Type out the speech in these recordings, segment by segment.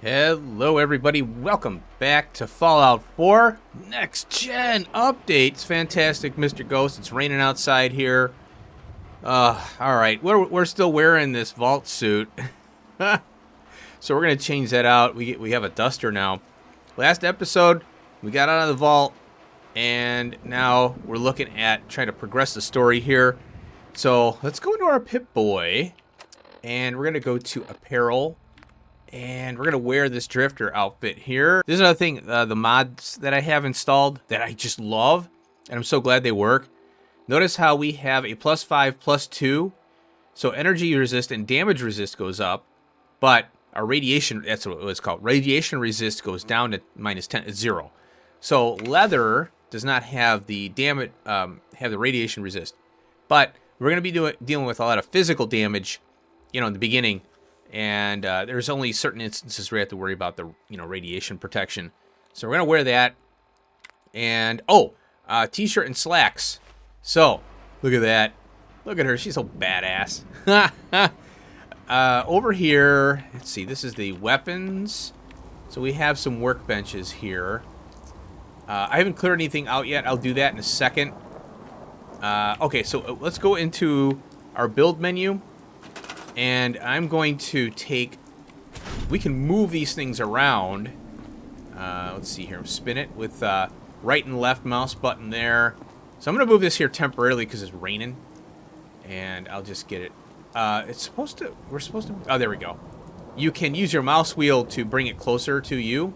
Hello everybody, welcome back to Fallout 4 Next Gen Update. It's fantastic, Mr. Ghost. It's raining outside here. Alright, we're still wearing this vault suit. So we're going to change that out. We have a duster now. Last episode, we got out of the vault, and now we're looking at trying to progress the story here. So let's go into our Pip-Boy, and we're going to go to Apparel. And we're going to wear this drifter outfit here. This is another thing, the mods that I have installed that I just love. And I'm so glad they work. Notice how we have a +5, +2. So energy resist and damage resist goes up. But our radiation, that's what it's called. Radiation resist goes down to -10, it's 0. So leather does not have the damage, have the radiation resist. But we're going to be dealing with a lot of physical damage, you know, in the beginning. And there's only certain instances where you have to worry about the, radiation protection. So we're going to wear that. And, t-shirt and slacks. So, look at that. Look at her. She's so badass. Over here, let's see. This is the weapons. So we have some workbenches here. I haven't cleared anything out yet. I'll do that in a second. Okay, so let's go into our build menu. And I'm going to take... We can move these things around. Let's see here. Spin it with right and left mouse button there. So I'm going to move this here temporarily because it's raining. And I'll just get it. It's supposed to... We're supposed to... Oh, there we go. You can use your mouse wheel to bring it closer to you.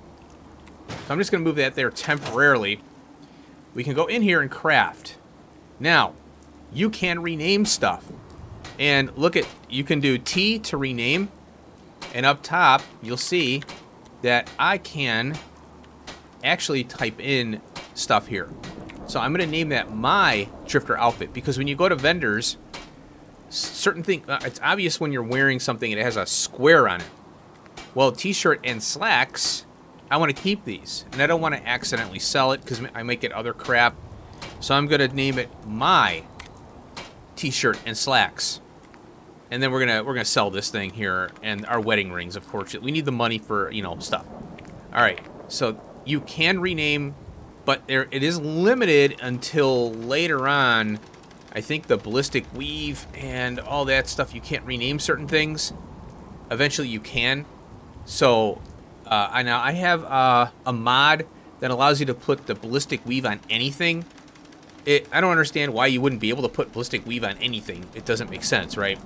So I'm just going to move that there temporarily. We can go in here and craft. Now, you can rename stuff. And look at, you can do T to rename, and up top, you'll see that I can actually type in stuff here. So I'm going to name that my drifter outfit, because when you go to vendors, certain things, it's obvious when you're wearing something and it has a square on it. Well, t-shirt and slacks, I want to keep these, and I don't want to accidentally sell it because I might get other crap. So I'm going to name it my t-shirt and slacks. And then we're gonna sell this thing here, and our wedding rings, of course. We need the money for, stuff. All right, so you can rename, but it is limited until later on. I think the ballistic weave and all that stuff, you can't rename certain things. Eventually you can. So I have a mod that allows you to put the ballistic weave on anything. I don't understand why you wouldn't be able to put ballistic weave on anything. It doesn't make sense, right?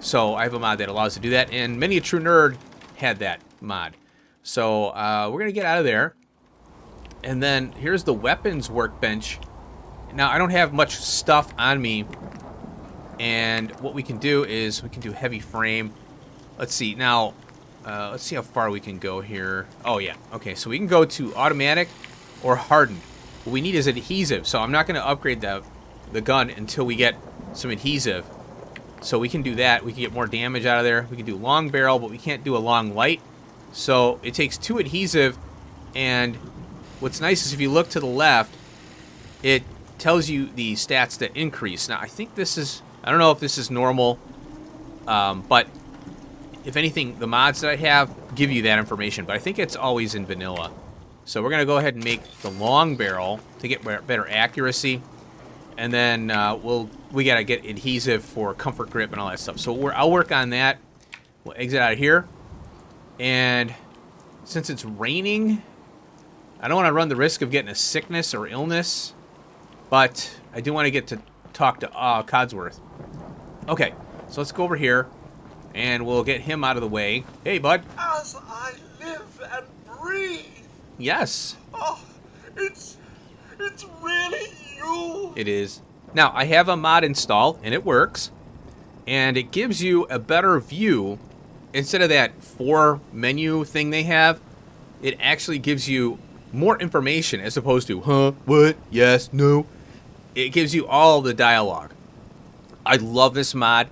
So I have a mod that allows you to do that, and Many a True Nerd had that mod. So we're going to get out of there. And then here's the weapons workbench. Now, I don't have much stuff on me. And what we can do is we can do heavy frame. Let's see. Now, let's see how far we can go here. Oh, yeah. Okay, so we can go to automatic or hardened. What we need is adhesive. So I'm not going to upgrade the gun until we get some adhesive. So we can do that. We can get more damage out of there. We can do long barrel, but we can't do a long light. So it takes 2 adhesive, and what's nice is if you look to the left, it tells you the stats that increase. Now, I think this is... I don't know if this is normal, but if anything, the mods that I have give you that information, but I think it's always in vanilla. So we're going to go ahead and make the long barrel to get better accuracy. And then we got to get adhesive for comfort grip and all that stuff. So I'll work on that. We'll exit out of here. And since it's raining, I don't want to run the risk of getting a sickness or illness. But I do want to get to talk to Codsworth. Okay, so let's go over here. And we'll get him out of the way. Hey, bud. As I live and breathe. Yes. Oh, it's really you. It is. Now, I have a mod installed, and it works. And it gives you a better view. Instead of that 4 menu thing they have, it actually gives you more information as opposed to, huh, what, yes, no. It gives you all the dialogue. I love this mod.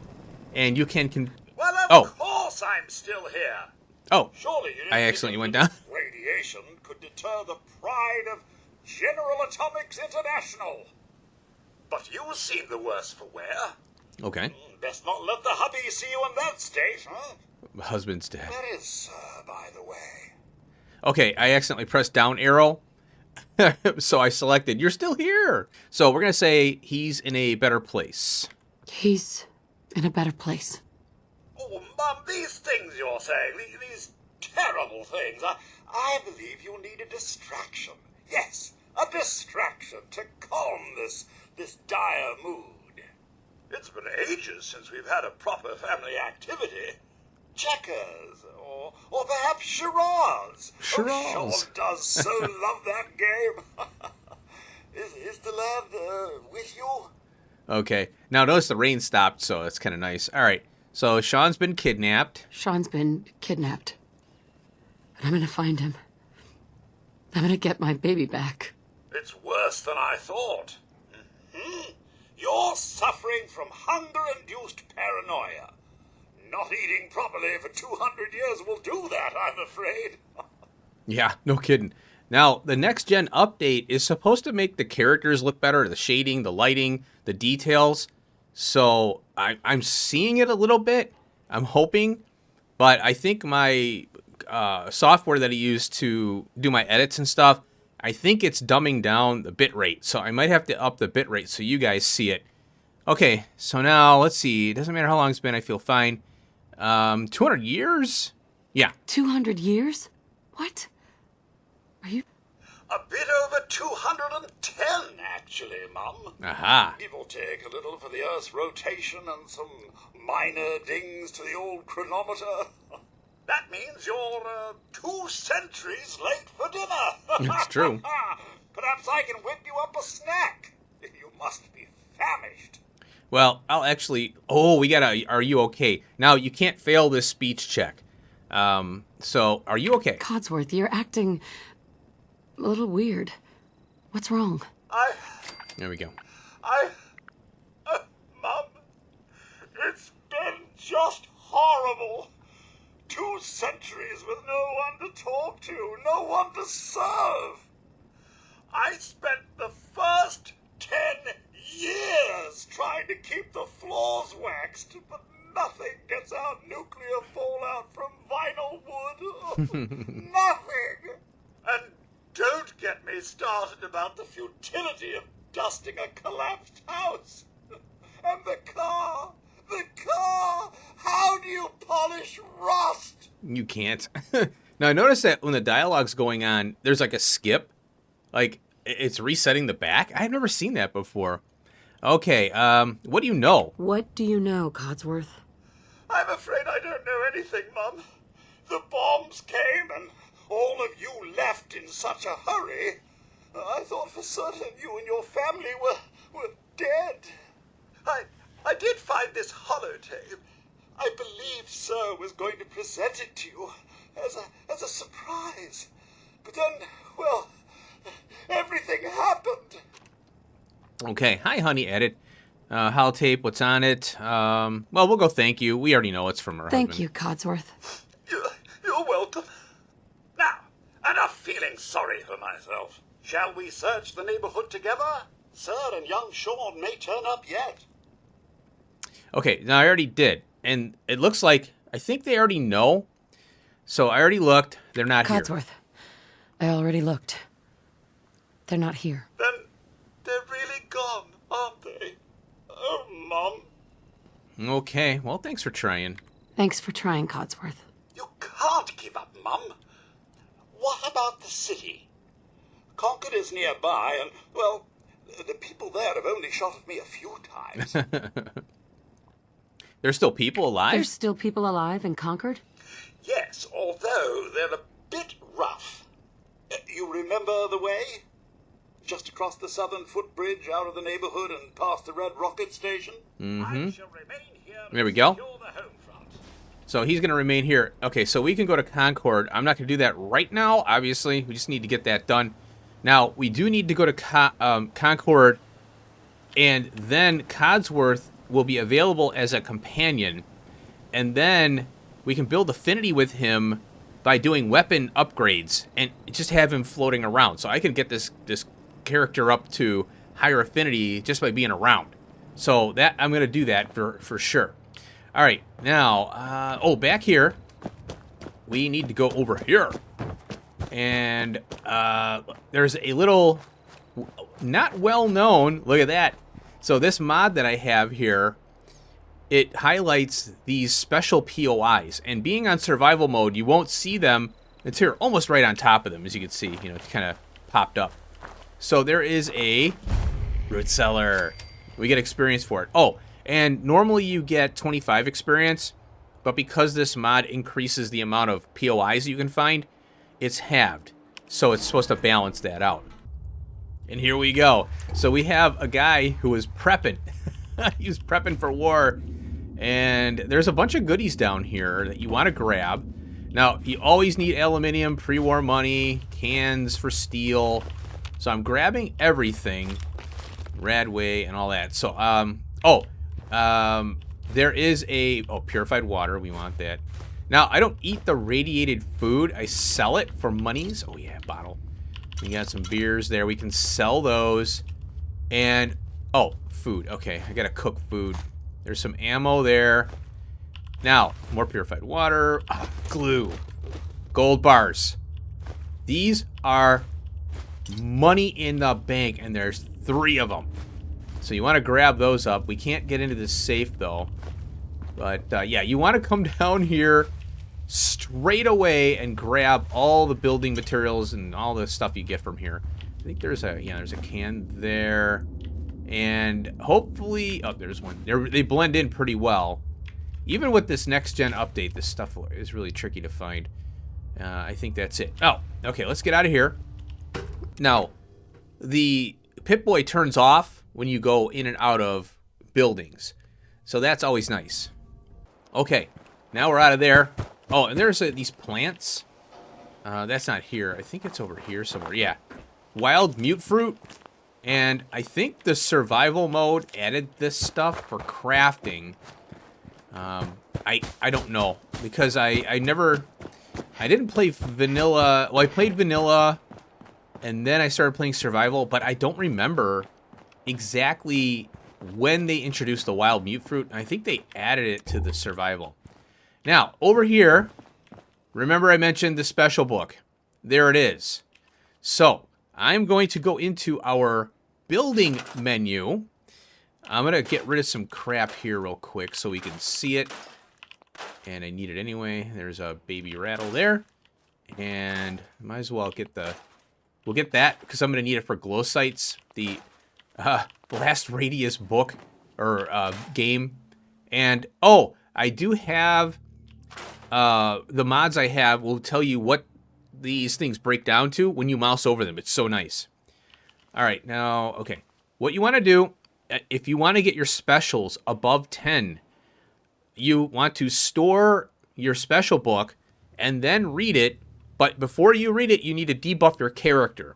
And you can... Well, of course I'm still here. Oh, surely you didn't I accidentally went down. Radiation could deter the pride of General Atomics International. But you seem the worse for wear. Okay. Best not let the hubby see you in that state, huh? my husband's dead. Where is Sir, by the way? Okay, I accidentally pressed down arrow. So I selected, you're still here. So we're going to say he's in a better place. He's in a better place. Oh, Mum, these things you're saying, these terrible things, I believe you need a distraction. Yes, a distraction to calm this dire mood. It's been ages since we've had a proper family activity. Checkers, or perhaps charades. Charades. Oh, Sean does so love that game. Is the lad with you? Okay, now notice the rain stopped, so that's kind of nice. All right, so Sean's been kidnapped. Sean's been kidnapped. But I'm gonna find him. I'm gonna get my baby back. It's worse than I thought. You're suffering from hunger-induced paranoia. Not eating properly for 200 years will do that, I'm afraid. Yeah, no kidding. Now, the next-gen update is supposed to make the characters look better, the shading, the lighting, the details. So I'm seeing it a little bit. I'm hoping. But I think my software that I use to do my edits and stuff, I think it's dumbing down the bitrate. So I might have to up the bitrate so you guys see it. Okay, so now, let's see. It doesn't matter how long it's been. I feel fine. 200 years? Yeah. 200 years? What? Are you... A bit over 210, actually, Mum. Aha. Give or take a little for the Earth's rotation and some minor dings to the old chronometer. That means you're 2 centuries late for dinner. That's true. Perhaps I can whip you up a snack. You must be famished. Well, I'll actually... Oh, we got a... Are you okay? Now, you can't fail this speech check. So, are you okay? Codsworth, you're acting a little weird. What's wrong? There we go. Mum, it's been just horrible. 2 centuries with no one to talk to, no one to serve. I spent the first 10 years trying to keep the floors waxed, but nothing gets out nuclear fallout from vinyl wood. Nothing. And don't get me started about the futility of dusting a collapsed house. And the car. How do you polish rust? You can't. Now, I noticed that when the dialogue's going on, there's like a skip. Like, it's resetting the back. I've never seen that before. Okay, what do you know? What do you know, Codsworth? I'm afraid I don't know anything, Mum. The bombs came and all of you left in such a hurry. I thought for certain you and your family were dead. I did find this holotape. I believed Sir was going to present it to you as a surprise. But then, well, everything happened. Okay, hi, honey, edit. Holotape, what's on it? Well, we'll go thank you. We already know it's from her Thank husband. you, Codsworth. You're welcome. Now, enough feeling sorry for myself. Shall we search the neighborhood together? Sir and young Sean may turn up yet. Okay, now I already did. And it looks like, I think they already know. So I already looked. They're not here. Codsworth, I already looked. They're not here. Then they're really gone, aren't they? Oh, Mum. Okay, well, thanks for trying. Thanks for trying, Codsworth. You can't give up, Mum. What about the city? Concord is nearby, and, well, the people there have only shot at me a few times. There's still people alive? There's still people alive in Concord? Yes, although they're a bit rough. You remember the way? Just across the southern footbridge, out of the neighborhood, and past the Red Rocket Station? Mm-hmm. I shall remain here There we go. secure the home front. So he's going to remain here. Okay, so we can go to Concord. I'm not going to do that right now, obviously. We just need to get that done. Now, we do need to go to Concord, and then Codsworth will be available as a companion. And then we can build affinity with him by doing weapon upgrades and just have him floating around. So I can get this character up to higher affinity just by being around. So that I'm going to do that for sure. All right, now, back here, we need to go over here. And there's a little, not well known, look at that. So this mod that I have here, it highlights these special POIs. And being on survival mode, you won't see them. It's here almost right on top of them, as you can see. You know, it's kind of popped up. So there is a root cellar. We get experience for it. Oh, and normally you get 25 experience. But because this mod increases the amount of POIs you can find, it's halved. So it's supposed to balance that out. And here we go. So we have a guy who was prepping. He was prepping for war. And there's a bunch of goodies down here that you want to grab. Now, you always need aluminium, pre-war money, cans for steel. So I'm grabbing everything. Radway and all that. So, there is a... Oh, purified water. We want that. Now, I don't eat the radiated food. I sell it for monies. Oh, yeah, bottle. We got some beers there. We can sell those. And... Oh, food. Okay, I gotta cook food. There's some ammo there. Now, more purified water. Oh, glue. Gold bars. These are money in the bank, and there's 3 of them. So you want to grab those up. We can't get into this safe, though. But, yeah, you want to come down here straight away and grab all the building materials and all the stuff you get from here. I think there's a can there. And hopefully... Oh, there's one. They blend in pretty well. Even with this next-gen update, this stuff is really tricky to find. I think that's it. Oh, okay, let's get out of here. Now, the Pip-Boy turns off when you go in and out of buildings. So that's always nice. Okay, now we're out of there. Oh, and there's these plants. That's not here. I think it's over here somewhere. Yeah. Wild mute fruit. And I think the survival mode added this stuff for crafting. I don't know. Because I didn't play vanilla. Well, I played vanilla. And then I started playing survival. But I don't remember exactly when they introduced the wild mute fruit. I think they added it to the survival. Now, over here, remember I mentioned the special book. There it is. So, I'm going to go into our building menu. I'm going to get rid of some crap here real quick so we can see it. And I need it anyway. There's a baby rattle there. And might as well get the... We'll get that because I'm going to need it for glow sights. The Blast Radius book or game. And, oh, I do have... the mods I have will tell you what these things break down to when you mouse over them. It's so nice. All right, now, okay. What you want to do, if you want to get your specials above 10, you want to store your special book and then read it. But before you read it, you need to debuff your character.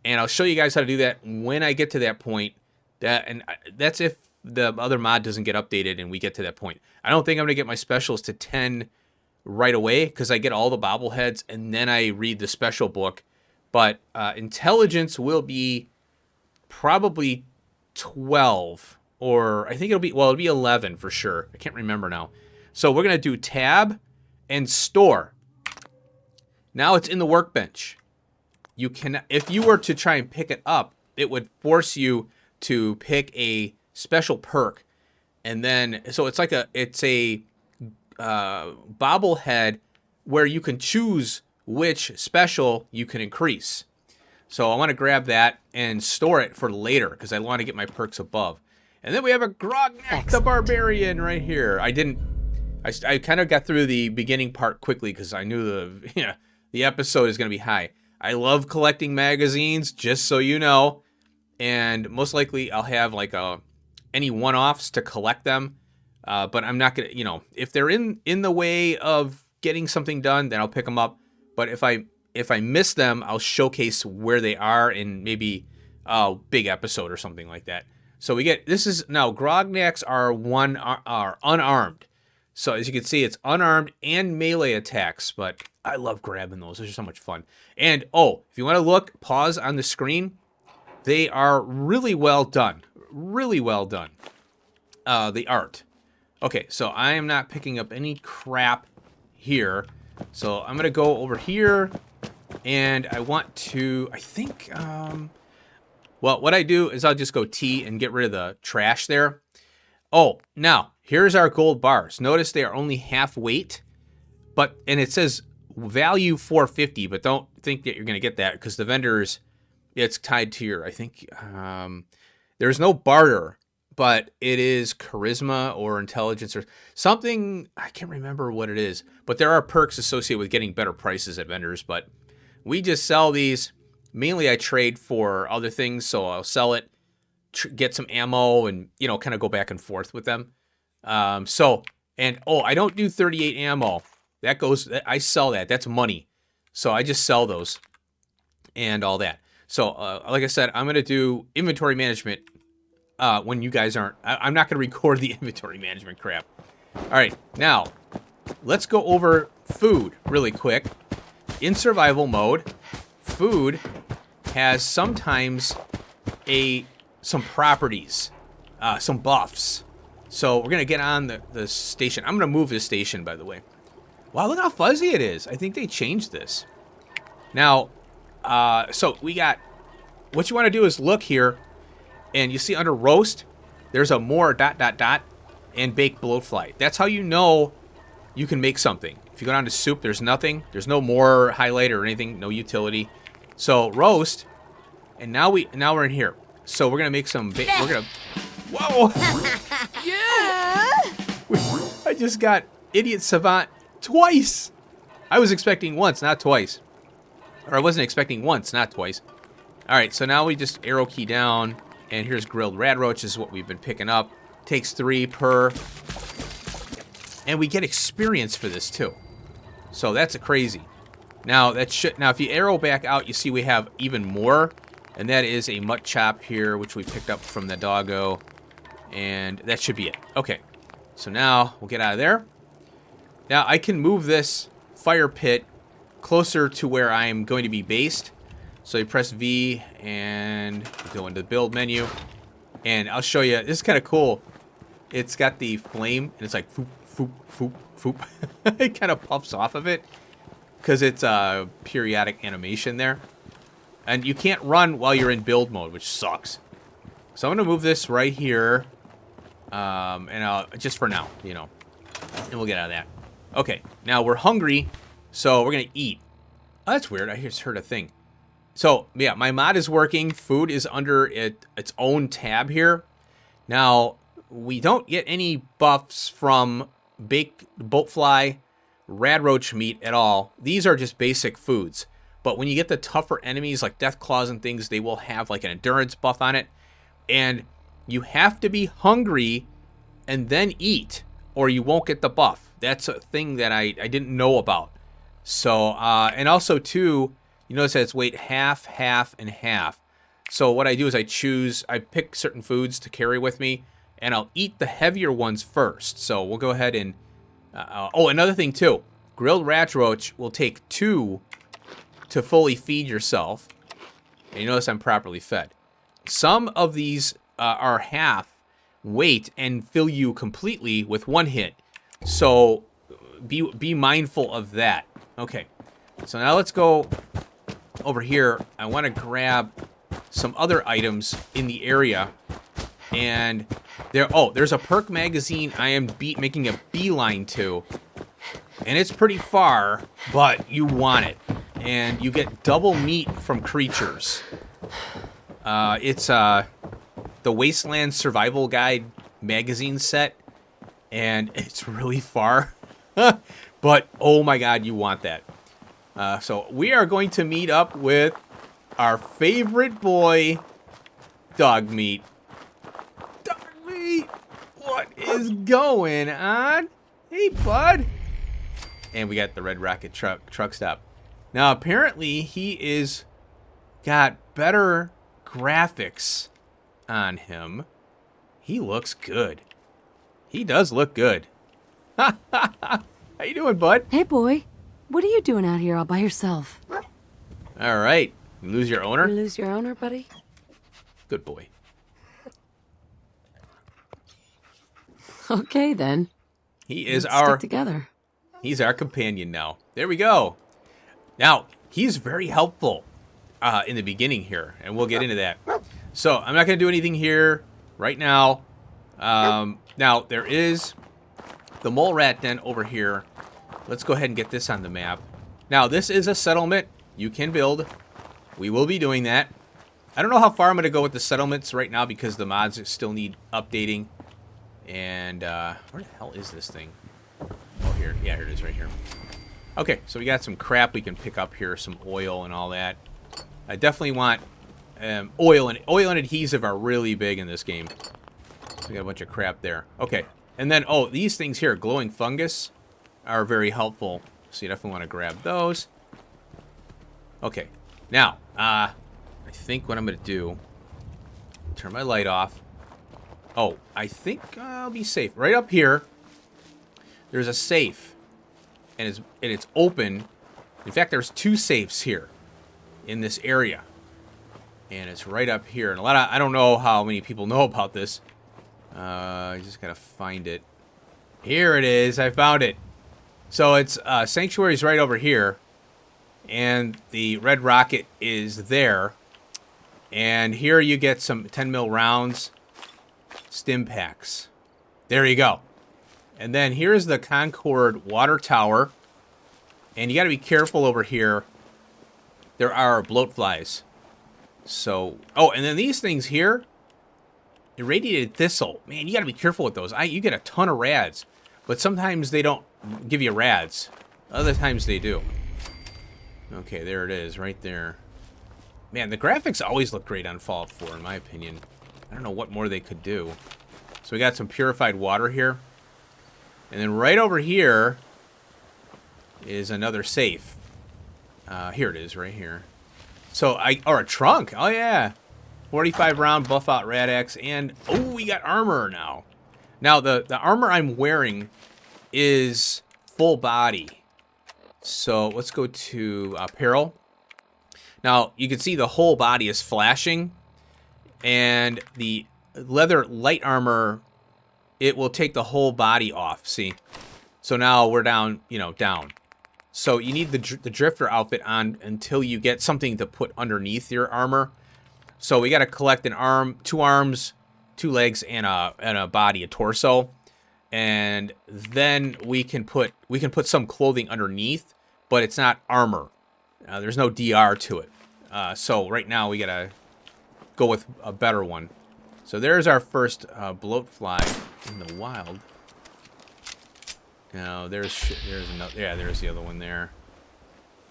And I'll show you guys how to do that when I get to that point. That's if the other mod doesn't get updated and we get to that point. I don't think I'm going to get my specials to 10 right away because I get all the bobbleheads and then I read the special book. But intelligence will be probably 12 or I think it'll be 11 for sure. I can't remember now. So we're going to do tab and store. Now it's in the workbench. You can, if you were to try and pick it up, it would force you to pick a special perk. And then, so it's like it's a bobblehead where you can choose which special you can increase. So I want to grab that and store it for later because I want to get my perks above. And then we have a Grog the Barbarian right here. I kind of got through the beginning part quickly because I knew the episode is going to be high. I love collecting magazines, just so you know. And most likely I'll have like any one-offs to collect them. But I'm not going to, if they're in the way of getting something done, then I'll pick them up. But if I miss them, I'll showcase where they are in maybe a big episode or something like that. So we get, this is, now Grognecks are unarmed. So as you can see, it's unarmed and melee attacks, but I love grabbing those. Those are so much fun. And, if you want to look, pause on the screen. They are really well done. Really well done. The art. Okay, so I am not picking up any crap here. So I'm going to go over here, and I want to, I think, well, what I do is I'll just go T and get rid of the trash there. Oh, now, here's our gold bars. Notice they are only half weight, and it says value 450, but don't think that you're going to get that because the vendors, it's tied to your, I think, there's no barter, but it is charisma or intelligence or something. I can't remember what it is, but there are perks associated with getting better prices at vendors, but we just sell these. Mainly I trade for other things, so I'll sell it, get some ammo, and, kind of go back and forth with them. I don't do 38 ammo. I sell that. That's money. So I just sell those and all that. So, like I said, I'm going to do inventory management when you guys aren't. I'm not going to record the inventory management crap. All right, now, let's go over food really quick. In survival mode, food has sometimes some properties, some buffs. So we're going to get on the station. I'm going to move this station, by the way. Wow, look how fuzzy it is. I think they changed this. Now, so we got, what you want to do is look here, and you see under roast, there's a more ... and baked bloatfly. That's how you know you can make something. If you go down to soup, there's nothing. There's no more highlight or anything, no utility. So roast, and now we're in here. So we're gonna make some. We're gonna. Whoa! Yeah! I just got idiot savant twice. I was expecting once, not twice. Or I wasn't expecting once, not twice. All right, so now we just arrow key down, and here's grilled radroach is what we've been picking up. Takes 3 per, and we get experience for this too. So that's crazy. Now if you arrow back out, you see we have even more, and that is a mutt chop here, which we picked up from the doggo, and that should be it. Okay, so now we'll get out of there. Now I can move this fire pit closer to where I'm going to be based. So you press V and go into the build menu, and I'll show you. This is kind of cool. It's got the flame, and it's like foop, foop, foop, foop. It kind of puffs off of it because it's a periodic animation there. And you can't run while you're in build mode, which sucks. So I'm going to move this right here, and I'll, just for now, and we'll get out of that. Okay, now we're hungry, so we're going to eat. Oh, that's weird. I just heard a thing. So, yeah, my mod is working. Food is under its own tab here. Now, we don't get any buffs from baked bloatfly, radroach meat at all. These are just basic foods. But when you get the tougher enemies like death claws and things, they will have like an endurance buff on it. And you have to be hungry and then eat, or you won't get the buff. That's a thing that I didn't know about. So, and also too, you notice that it's weight half, half, and half. So what I do is I pick certain foods to carry with me, and I'll eat the heavier ones first. So we'll go ahead and, another thing too, grilled radroach will take 2 to fully feed yourself. And you notice I'm properly fed. Some of these are half weight and fill you completely with 1 hit. So be mindful of that. Okay, so now let's go over here. I want to grab some other items in the area. And there's a perk magazine I am making a beeline to. And it's pretty far, but you want it. And you get double meat from creatures. It's the Wasteland Survival Guide magazine set. And it's really far. But, oh my god, you want that. So we are going to meet up with our favorite boy, Dog Meat. Dog Meat! What is going on? Hey, bud! And we got the red rocket truck stop. Now, apparently, he is got better graphics on him. He looks good. He does look good. How you doing, bud? Hey, boy. What are you doing out here all by yourself? All right. You lose your owner? You lose your owner, buddy? Good boy. Okay, then. He is Let's our... stick together. He's our companion now. There we go. Now, he's very helpful in the beginning here, and we'll get into that. So, I'm not going to do anything here right now. Now, there is the mole rat den over here. Let's go ahead and get this on the map. Now, this is a settlement. You can build. We will be doing that. I don't know how far I'm going to go with the settlements right now because the mods still need updating. And, where the hell is this thing? Oh, here. Yeah, here it is right here. Okay, so we got some crap we can pick up here, some oil and all that. I definitely want oil and adhesive are really big in this game. So we got a bunch of crap there. Okay, and then, oh, these things here, glowing fungus, are very helpful. So you definitely want to grab those. Okay, now, I think what I'm going to do, turn my light off. Oh, I think I'll be safe. Right up here, there's a safe, and it's open. In fact, there's 2 safes here in this area, and it's right up here. And I don't know how many people know about this. I just gotta find it. Here it is. I found it. So it's Sanctuary's right over here, and the red rocket is there. And here you get some 10 mil rounds, stim packs. There you go. And then here's the Concord water tower. And you got to be careful over here. There are bloatflies. So, oh, and then these things here, irradiated thistle. Man, you got to be careful with those. You get a ton of rads, but sometimes they don't give you rads. Other times they do. Okay, there it is, right there. Man, the graphics always look great on Fallout 4, in my opinion. I don't know what more they could do. So we got some purified water here. And then right over here is another safe. Here it is, right here. So, or a trunk. Oh, yeah. 45 round buff out rad axe. And, oh, we got armor now. Now, the armor I'm wearing is full body. So, let's go to apparel. Now, you can see the whole body is flashing. And the leather light armor, it will take the whole body off, see? So now we're down, down. So you need the drifter outfit on until you get something to put underneath your armor. So we got to collect an arm, 2 arms, 2 legs, and a body, a torso. And then we can put some clothing underneath, but it's not armor. There's no DR to it. So right now we got to go with a better one. So there's our first bloatfly in the wild. Now there's another. Yeah, there's the other one there.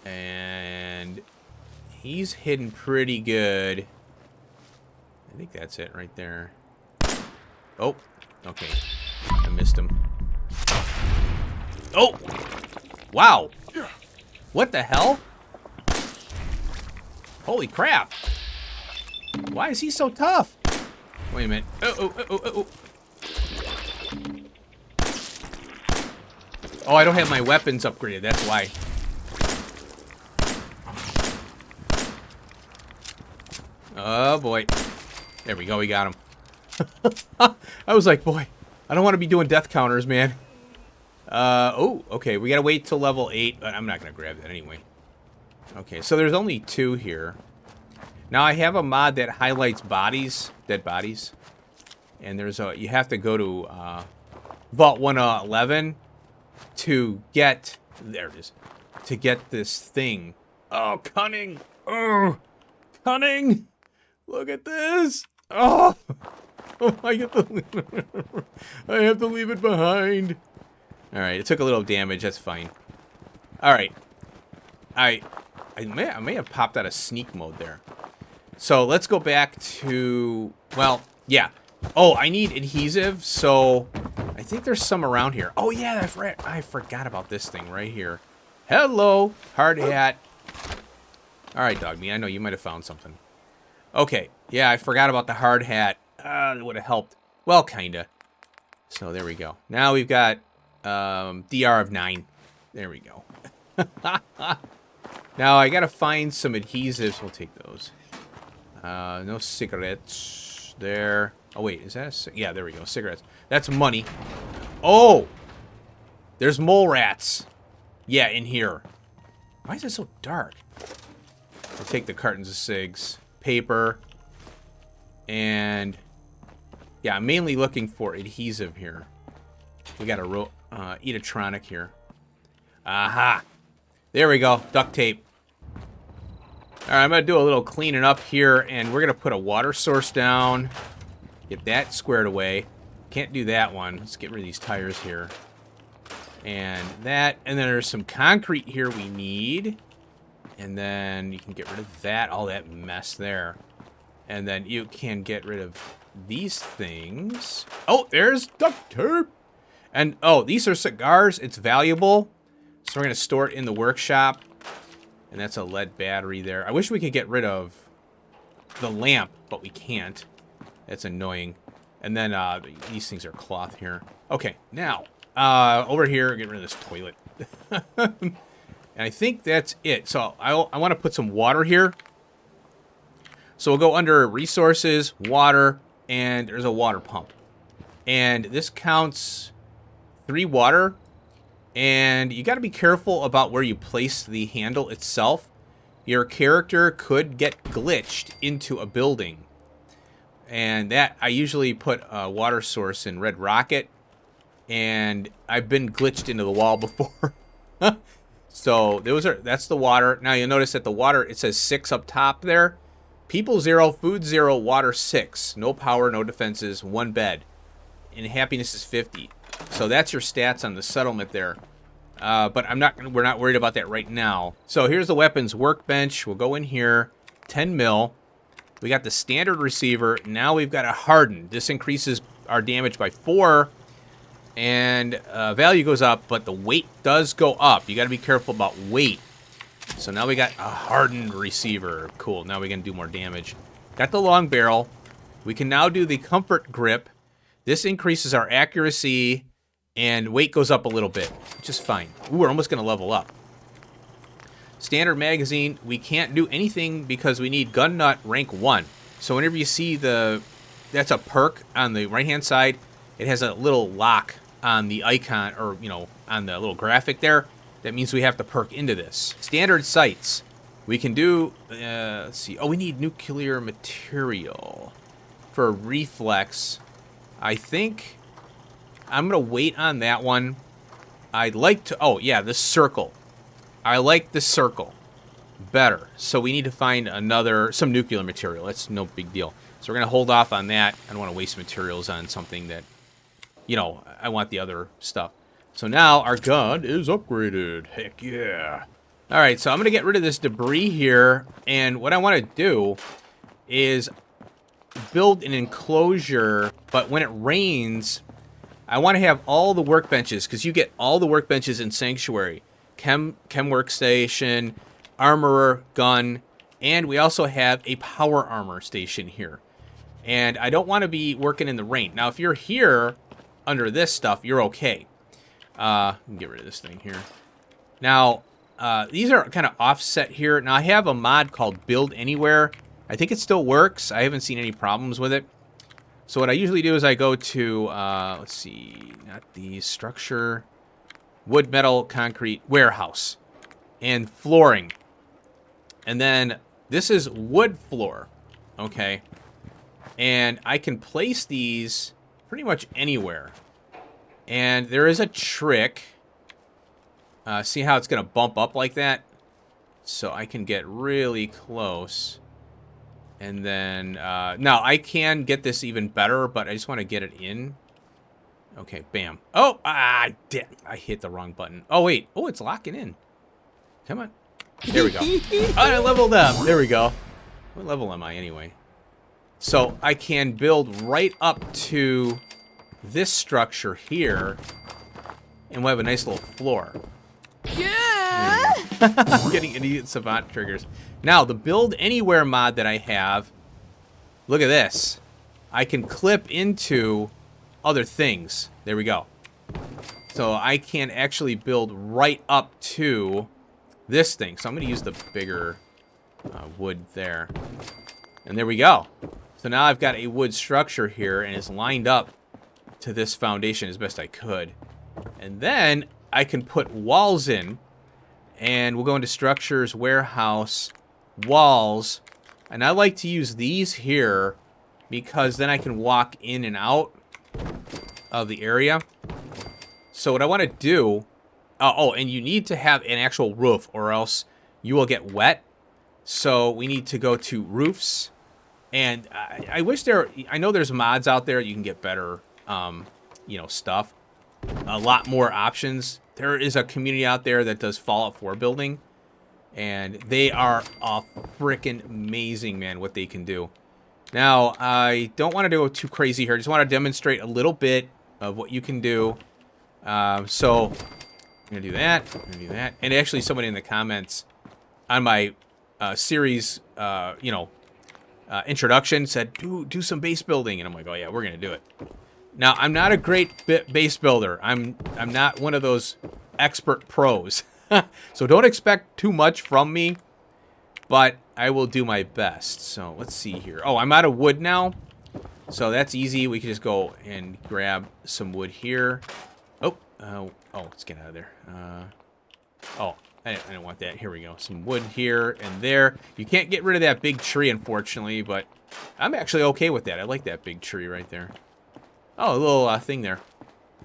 And he's hidden pretty good. I think that's it right there. Oh, okay. I missed him. Oh! Wow! What the hell? Holy crap! Why is he so tough? Wait a minute. Oh. Oh, I don't have my weapons upgraded, that's why. Oh, boy. There we go, we got him. I was like, boy, I don't want to be doing death counters, man. Oh, okay, we gotta wait till level 8, but I'm not gonna grab that anyway. Okay, so there's only 2 here. Now, I have a mod that highlights bodies, dead bodies. And there's you have to go to Vault 111 to get, there it is, to get this thing. Oh, cunning. Oh, cunning. Look at this. Oh, I have to leave it behind. All right, it took a little damage. That's fine. All right. I may have popped out of sneak mode there. So let's go back to, well, yeah. Oh, I need adhesive, so I think there's some around here. Oh, yeah, I forgot about this thing right here. Hello, hard hat. All right, dog me, I know you might have found something. Okay, yeah, I forgot about the hard hat. It would have helped. Well, kinda. So there we go. Now we've got DR of 9. There we go. Now I gotta find some adhesives. We'll take those. No cigarettes there. Oh, wait, is that a yeah, there we go, cigarettes. That's money. Oh! There's mole rats. Yeah, in here. Why is it so dark? We'll take the cartons of cigs. Paper. And... yeah, I'm mainly looking for adhesive here. We got a Eatrotronic here. Aha! There we go. Duct tape. Alright, I'm going to do a little cleaning up here, and we're going to put a water source down. Get that squared away. Can't do that one. Let's get rid of these tires here. And that. And then there's some concrete here we need. And then you can get rid of that, all that mess there. And then you can get rid of these things. Oh, there's duct tape. And, oh, these are cigars. It's valuable. So we're going to store it in the workshop. And that's a lead battery there. I wish we could get rid of the lamp, but we can't. That's annoying. And then these things are cloth here. Okay, now, over here, get rid of this toilet. And I think that's it. So I want to put some water here. So we'll go under resources, water, and there's a water pump. And this counts 3 water. And you got to be careful about where you place the handle itself. Your character could get glitched into a building. And that, I usually put a water source in Red Rocket. And I've been glitched into the wall before. So that's the water. Now you'll notice that the water, it says 6 up top there. People 0, food 0, water 6. No power, no defenses, 1 bed. And happiness is 50. So that's your stats on the settlement there. But we're not worried about that right now. So here's the weapons workbench. We'll go in here. 10 mil. We got the standard receiver. Now we've got a hardened. This increases our damage by 4. And value goes up, but the weight does go up. You got to be careful about weight. So now we got a hardened receiver. Cool. Now we can do more damage. Got the long barrel. We can now do the comfort grip. This increases our accuracy, and weight goes up a little bit, which is fine. Ooh, we're almost going to level up. Standard magazine, we can't do anything because we need gun nut rank 1. So whenever you see that's a perk on the right-hand side, it has a little lock on the icon, or, on the little graphic there. That means we have to perk into this. Standard sights. We can do, let's see. Oh, we need nuclear material for reflex. I think I'm going to wait on that one. I'd like to... oh, yeah, the circle. I like the circle better. So we need to find some nuclear material. That's no big deal. So we're going to hold off on that. I don't want to waste materials on something that, I want the other stuff. So now our gun is upgraded. Heck yeah. All right, so I'm going to get rid of this debris here. And what I want to do is build an enclosure, but when it rains, I want to have all the workbenches, because you get all the workbenches in Sanctuary. Chem workstation, armorer, gun, and we also have a power armor station here. And I don't want to be working in the rain. Now, if you're here under this stuff, you're okay. Get rid of this thing here. Now, these are kind of offset here. Now, I have a mod called Build Anywhere. I think it still works. I haven't seen any problems with it. So what I usually do is I go to, let's see, not the structure, wood, metal, concrete, warehouse, and flooring. And then this is wood floor, okay? And I can place these pretty much anywhere. And there is a trick. See how it's going to bump up like that? So I can get really close. And then, now I can get this even better, but I just want to get it in. Okay, bam. Oh, I hit the wrong button. Oh, wait. Oh, it's locking in. Come on. There we go. Oh, I leveled up. There we go. What level am I anyway? So I can build right up to this structure here, and we'll have a nice little floor. Yeah! I'm getting idiot savant triggers. Now, the Build Anywhere mod that I have, look at this. I can clip into other things. There we go. So I can actually build right up to this thing. So I'm going to use the bigger wood there. And there we go. So now I've got a wood structure here, and it's lined up to this foundation as best I could. And then I can put walls in, And we'll go into structures, warehouse, walls. And I like to use these here because then I can walk in and out of the area. So what I want to do... oh, and you need to have an actual roof or else you will get wet. So we need to go to roofs. And I wish there... I know there's mods out there you can get better, stuff. A lot more options. There is a community out there that does Fallout 4 building. And they are freaking amazing, man, what they can do. Now, I don't want to go too crazy here. I just want to demonstrate a little bit of what you can do. So, I'm going to do that. I'm going to do that. And actually, somebody in the comments on my series, introduction said, do some base building. And I'm like, oh, yeah, we're going to do it. Now, I'm not a great base builder. I'm not one of those expert pros. So don't expect too much from me, but I will do my best. So let's see here. Oh, I'm out of wood now. So that's easy. We can just go and grab some wood here. Oh, let's get out of there. I didn't want that. Here we go. Some wood here and there. You can't get rid of that big tree, unfortunately, but I'm actually okay with that. I like that big tree right there. Oh, a little thing there.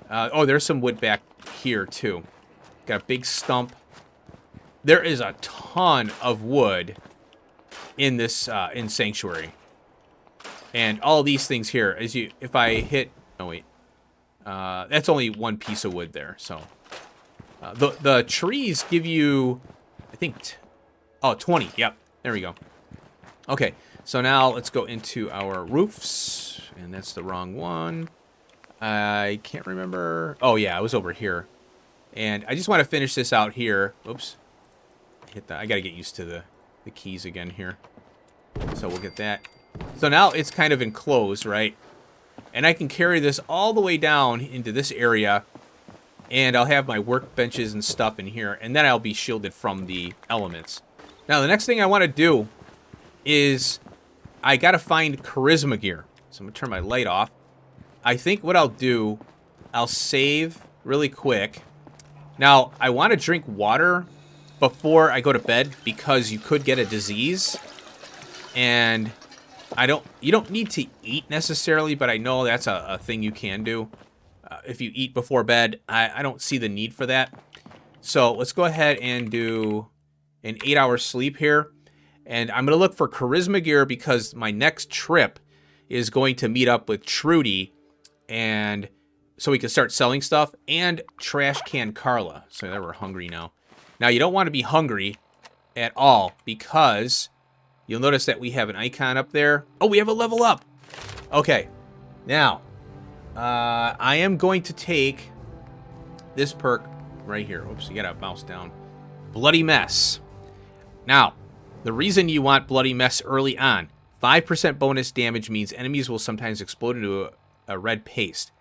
There's some wood back here, too. Got a big stump. There is a ton of wood in this, in Sanctuary. And all these things here, if I hit... Oh, wait. That's only one piece of wood there, so... the trees give you, I think... 20. Yep. There we go. Okay. So now let's go into our roofs. And that's the wrong one. I can't remember. Oh, yeah, I was over here. And I just want to finish this out here. Oops. I got to get used to the keys again here. So we'll get that. So now it's kind of enclosed, right? And I can carry this all the way down into this area. And I'll have my workbenches and stuff in here. And then I'll be shielded from the elements. Now, the next thing I want to do is I got to find charisma gear. So I'm going to turn my light off. I think what I'll do, I'll save really quick. Now, I want to drink water before I go to bed because you could get a disease. And you don't need to eat necessarily, but I know that's a thing you can do. If you eat before bed, I don't see the need for that. So let's go ahead and do an 8-hour sleep here. And I'm going to look for charisma gear because my next trip is going to meet up with Trudy. And so we can start selling stuff. And Trash Can Carla. So that we're hungry now. Now, you don't want to be hungry at all because you'll notice that we have an icon up there. Oh, we have a level up. Okay. Now, I am going to take this perk right here. Oops, you got to mouse down. Bloody Mess. Now, the reason you want Bloody Mess early on, 5% bonus damage means enemies will sometimes explode into a red paste.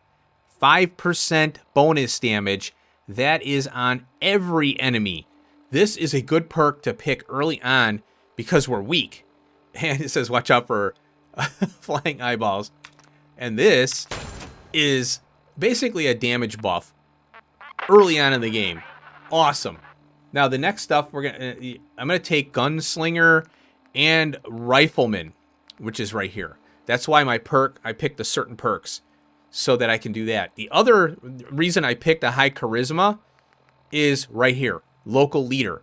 5% bonus damage, that is on every enemy. This is a good perk to pick early on because we're weak. And it says watch out for flying eyeballs. And this is basically a damage buff early on in the game. Awesome. Now the next stuff I'm gonna take Gunslinger and Rifleman, which is right here. That's why my perk, I picked the certain perks so that I can do that. The other reason I picked a high charisma is right here, local leader.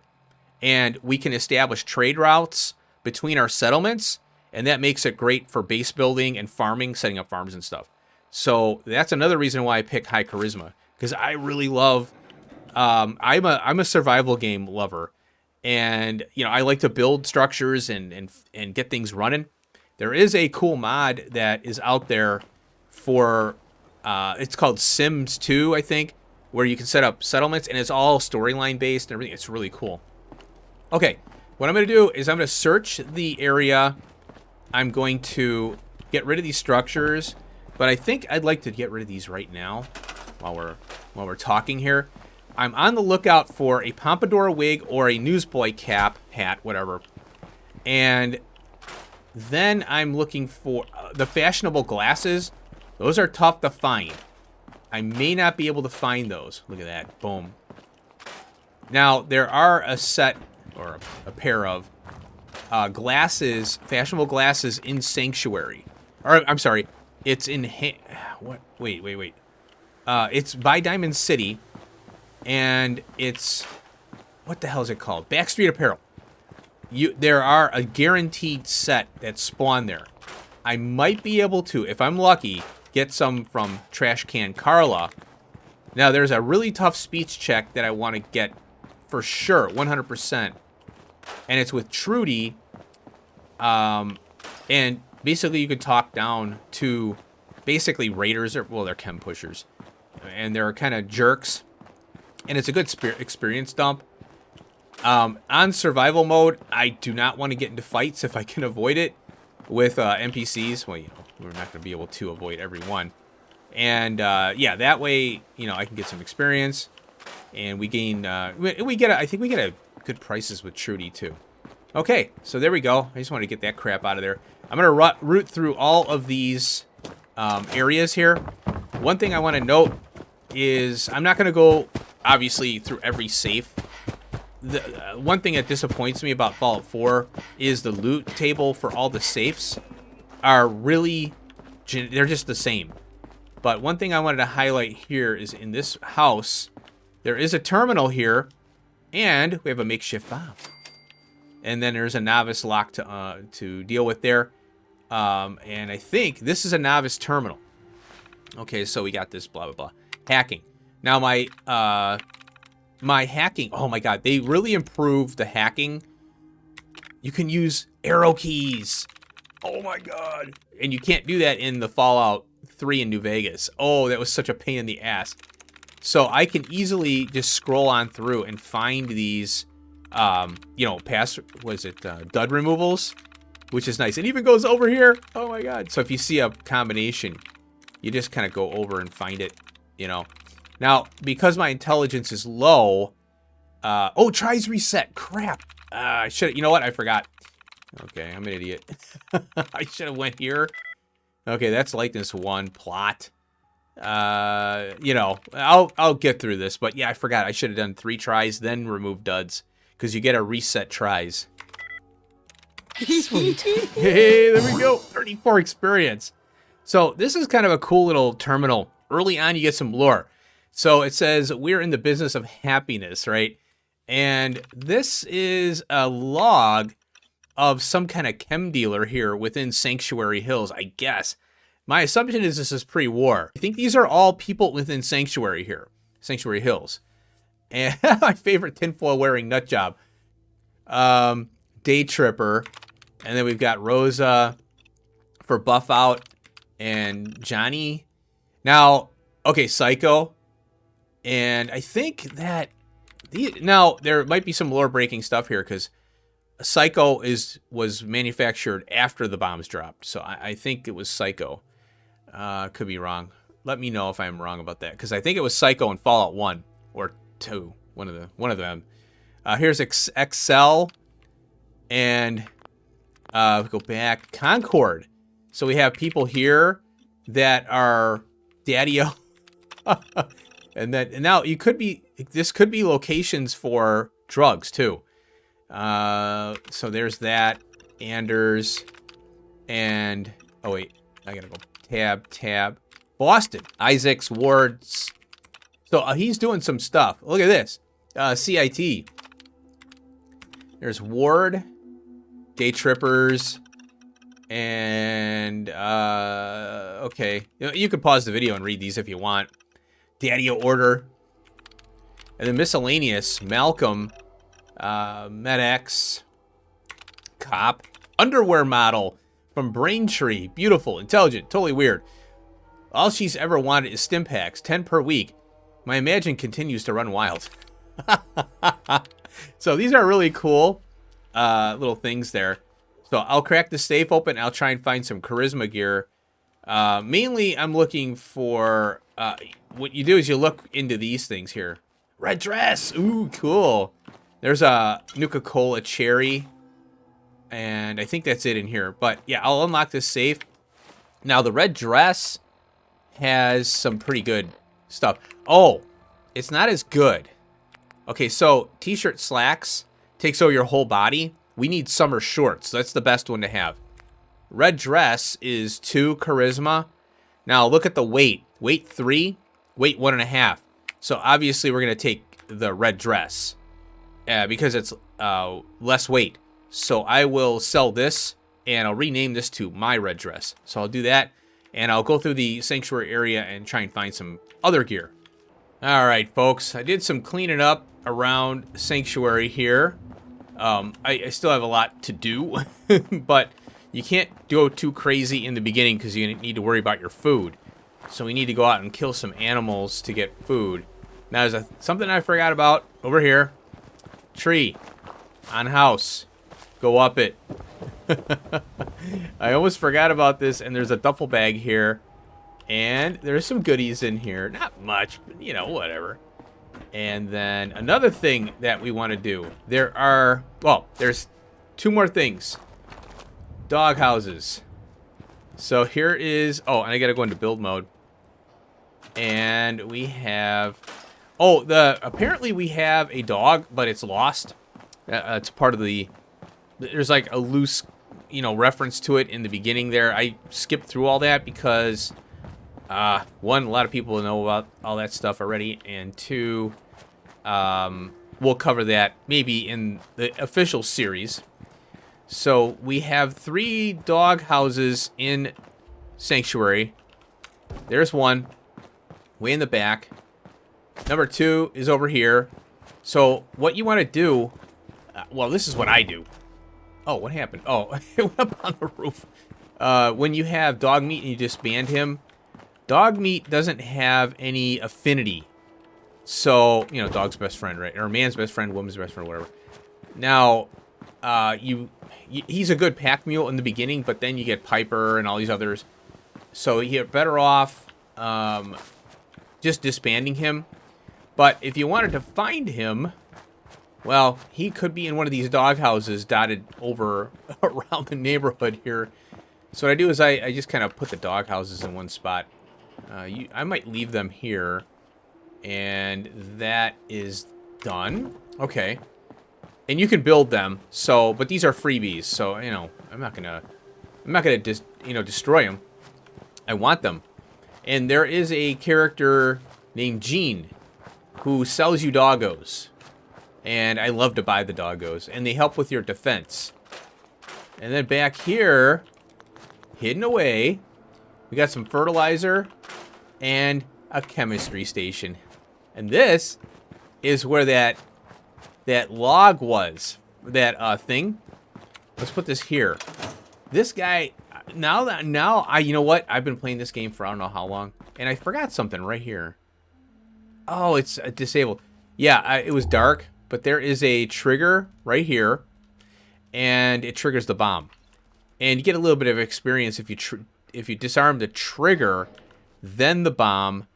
And we can establish trade routes between our settlements, and that makes it great for base building and farming, setting up farms and stuff. So that's another reason why I pick high charisma, because I really love, I'm a survival game lover, and I like to build structures and get things running. There is a cool mod that is out there for it's called Sims 2, I think, where you can set up settlements and it's all storyline based and everything. It's really cool. Okay, what I'm going to do is I'm going to search the area. I'm going to get rid of these structures, but I think I'd like to get rid of these right now while we're talking here. I'm on the lookout for a pompadour wig or a newsboy cap, hat, whatever. And then I'm looking for the fashionable glasses. Those are tough to find. I may not be able to find those. Look at that. Boom. Now, there are a set, or a pair of, glasses, fashionable glasses in Sanctuary. Or, I'm sorry, it's in, what? Wait. It's by Diamond City, and it's, what the hell is it called? Backstreet Apparel. There are a guaranteed set that spawn there. I might be able to, if I'm lucky, get some from Trash Can Carla. Now, there's a really tough speech check that I want to get for sure, 100%. And it's with Trudy. And basically, you can talk down to basically raiders, or, well, they're chem pushers. And they're kind of jerks. And it's a good experience dump. On survival mode, I do not want to get into fights if I can avoid it with NPCs. Well, you know, we're not going to be able to avoid every one. And yeah, that way, you know, I can get some experience, and we gain. We get. I think we get a good prices with Trudy too. Okay, so there we go. I just want to get that crap out of there. I'm gonna root through all of these areas here. One thing I want to note is I'm not gonna go obviously through every safe. The one thing that disappoints me about Fallout 4 is the loot table for all the safes are really, they're just the same. But one thing I wanted to highlight here is in this house, there is a terminal here, and we have a makeshift bomb. And then there's a novice lock to deal with there. And I think this is a novice terminal. Okay, so we got this blah, blah, blah. Hacking. Now my hacking, oh my god, they really improved the hacking. You can use arrow keys. Oh my god. And you can't do that in the Fallout 3 in New Vegas. Oh, that was such a pain in the ass. So I can easily just scroll on through and find these, you know, dud removals, which is nice. It even goes over here. Oh my god. So if you see a combination, you just kind of go over and find it, you know. Now, because my intelligence is low, oh, tries reset. Crap. I should, you know what? I forgot. Okay, I'm an idiot. I should have went here. Okay, that's likeness 1 plot. You know, I'll get through this, but yeah, I forgot. I should have done 3 tries, then remove duds, because you get a reset tries. Sweet. Hey, there we go. 34 experience. So this is kind of a cool little terminal. Early on, you get some lore. So it says, we're in the business of happiness, right? And this is a log of some kind of chem dealer here within Sanctuary Hills, I guess. My assumption is this is pre-war. I think these are all people within Sanctuary here, Sanctuary Hills. And my favorite tinfoil wearing nut job. Day Tripper. And then we've got Rosa for Buff Out and Johnny. Now, okay, Psycho. And I think that now there might be some lore breaking stuff here because Psycho was manufactured after the bombs dropped, so I think it was Psycho. Could be wrong. Let me know if I'm wrong about that because I think it was Psycho in Fallout 1 or 2, one of them. Here's Excel, and go back Concord. So we have people here that are Daddy-O. And now this could be locations for drugs too. So there's that, Anders, and oh wait, I gotta go tab, Boston, Isaac's Ward's. So he's doing some stuff. Look at this, CIT. There's Ward, Day Trippers, and okay, you could pause the video and read these if you want. Daddy-O Order. And then miscellaneous, Malcolm, MedX, Cop, Underwear Model from Braintree. Beautiful, intelligent, totally weird. All she's ever wanted is stim packs, 10 per week. My imagine continues to run wild. So these are really cool little things there. So I'll crack the safe open. I'll try and find some charisma gear. Mainly, I'm looking for... what you do is you look into these things here. Red dress. Ooh, cool. There's a Nuka-Cola cherry. And I think that's it in here. But yeah, I'll unlock this safe. Now, the red dress has some pretty good stuff. Oh, it's not as good. Okay, so t-shirt slacks takes over your whole body. We need summer shorts. That's the best one to have. Red dress is 2 charisma. Now look at the weight. Weight 3, weight 1.5. So obviously we're going to take the red dress because it's less weight. So I will sell this and I'll rename this to my red dress. So I'll do that and I'll go through the sanctuary area and try and find some other gear. All right, folks, I did some cleaning up around sanctuary here. I still have a lot to do, but you can't go too crazy in the beginning because you need to worry about your food. So we need to go out and kill some animals to get food. Now, there's something I forgot about over here. Tree on house. Go up it. I almost forgot about this, and there's a duffel bag here. And there's some goodies in here. Not much, but, you know, whatever. And then another thing that we want to do. There's 2 more things. Dog houses. So here is... Oh, and I got to go into build mode. And we have... apparently we have a dog, but it's lost. It's part of the... There's like a loose, reference to it in the beginning there. I skipped through all that because... 1, a lot of people know about all that stuff already, and 2, we'll cover that maybe in the official series. So we have 3 dog houses in Sanctuary. There's 1, way in the back. Number 2 is over here. So what you want to do, this is what I do. Oh, what happened? Oh, it went up on the roof. When you have dog meat and you disband him, dog meat doesn't have any affinity. So, dog's best friend, right? Or man's best friend, woman's best friend, whatever. Now, he's a good pack mule in the beginning, but then you get Piper and all these others. So you're better off just disbanding him. But if you wanted to find him, well, he could be in one of these dog houses dotted over around the neighborhood here. So what I do is I just kind of put the dog houses in one spot. I might leave them here, and that is done. Okay, and you can build them. So, but these are freebies. So I'm not gonna destroy them. I want them, and there is a character named Gene who sells you doggos, and I love to buy the doggos, and they help with your defense. And then back here, hidden away, we got some fertilizer and a chemistry station. And this is where that log was. That thing. Let's put this here. This guy, you know what? I've been playing this game for I don't know how long. And I forgot something right here. Oh, it's disabled. Yeah, it was dark. But there is a trigger right here. And it triggers the bomb. And you get a little bit of experience if you disarm the trigger, then the bomb,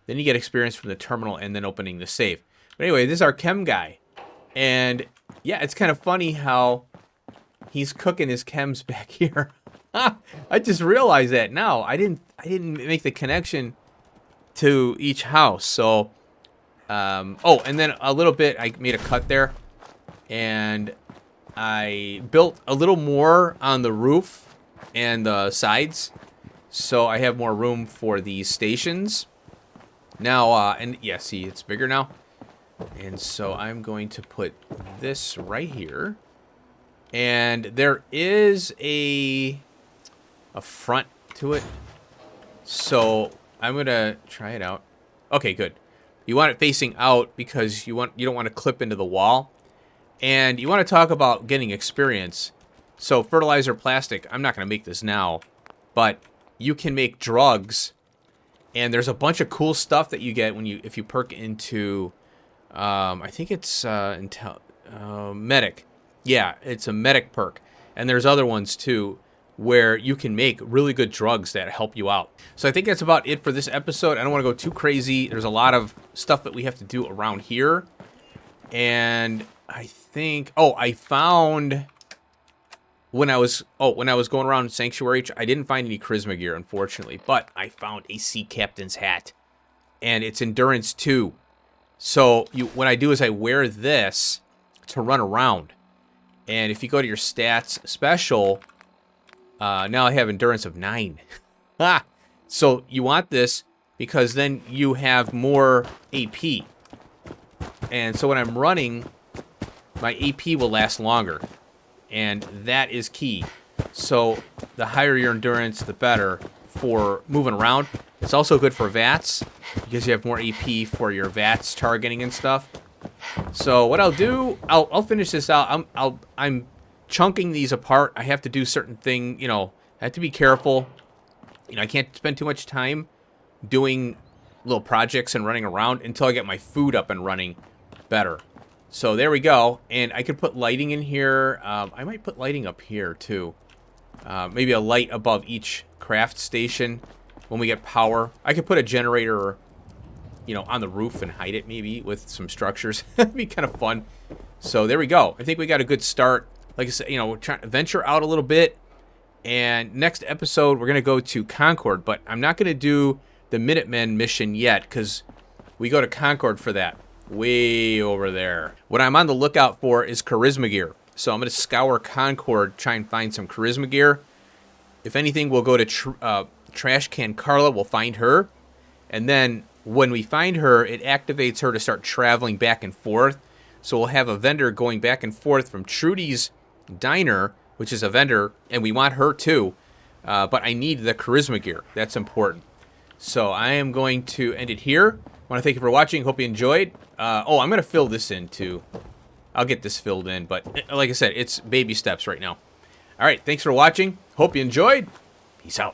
then you get experience from the terminal and then opening the safe. But anyway, this is our chem guy. And yeah, it's kind of funny how he's cooking his chems back here. I just realized that now. I didn't make the connection to each house. So and then a little bit I made a cut there and I built a little more on the roof and the sides, so I have more room for these stations. Now, and yeah, see, it's bigger now. And so I'm going to put this right here. And there is a front to it. So I'm going to try it out. Okay, good. You want it facing out because you don't want to clip into the wall. And you want to talk about getting experience. So fertilizer plastic, I'm not going to make this now, but you can make drugs. And there's a bunch of cool stuff that you get if you perk into, I think it's medic. Yeah, it's a medic perk. And there's other ones too where you can make really good drugs that help you out. So I think that's about it for this episode. I don't want to go too crazy. There's a lot of stuff that we have to do around here. And I think, I found when I was going around Sanctuary, I didn't find any charisma gear, unfortunately, but I found a sea captain's hat, and it's endurance 2. So what I do is I wear this to run around. And if you go to your stats special, now I have endurance of 9. Ah! So you want this because then you have more AP. And so when I'm running, my AP will last longer. And that is key. So the higher your endurance, the better for moving around. It's also good for VATS because you have more AP for your VATS targeting and stuff. So what I'll do, I'll finish this out. I'm chunking these apart. I have to do certain thing, you know, I have to be careful. You know, I can't spend too much time doing little projects and running around until I get my food up and running better. So there we go. And I could put lighting in here. I might put lighting up here too. Maybe a light above each craft station when we get power. I could put a generator, you know, on the roof and hide it maybe with some structures. That'd be kind of fun. So there we go. I think we got a good start. Like I said, you know, we're trying to venture out a little bit. And next episode, we're going to go to Concord. But I'm not going to do the Minutemen mission yet because we go to Concord for that. Way over there. What I'm on the lookout for is charisma gear. So I'm going to scour Concord, try and find some charisma gear. If anything, we'll go to Trash Can Carla. We'll find her. And then when we find her, it activates her to start traveling back and forth. So we'll have a vendor going back and forth from Trudy's Diner, which is a vendor, and we want her too. But I need the charisma gear. That's important. So I am going to end it here. I want to thank you for watching. Hope you enjoyed. I'm going to fill this in too. I'll get this filled in. But like I said, it's baby steps right now. All right. Thanks for watching. Hope you enjoyed. Peace out.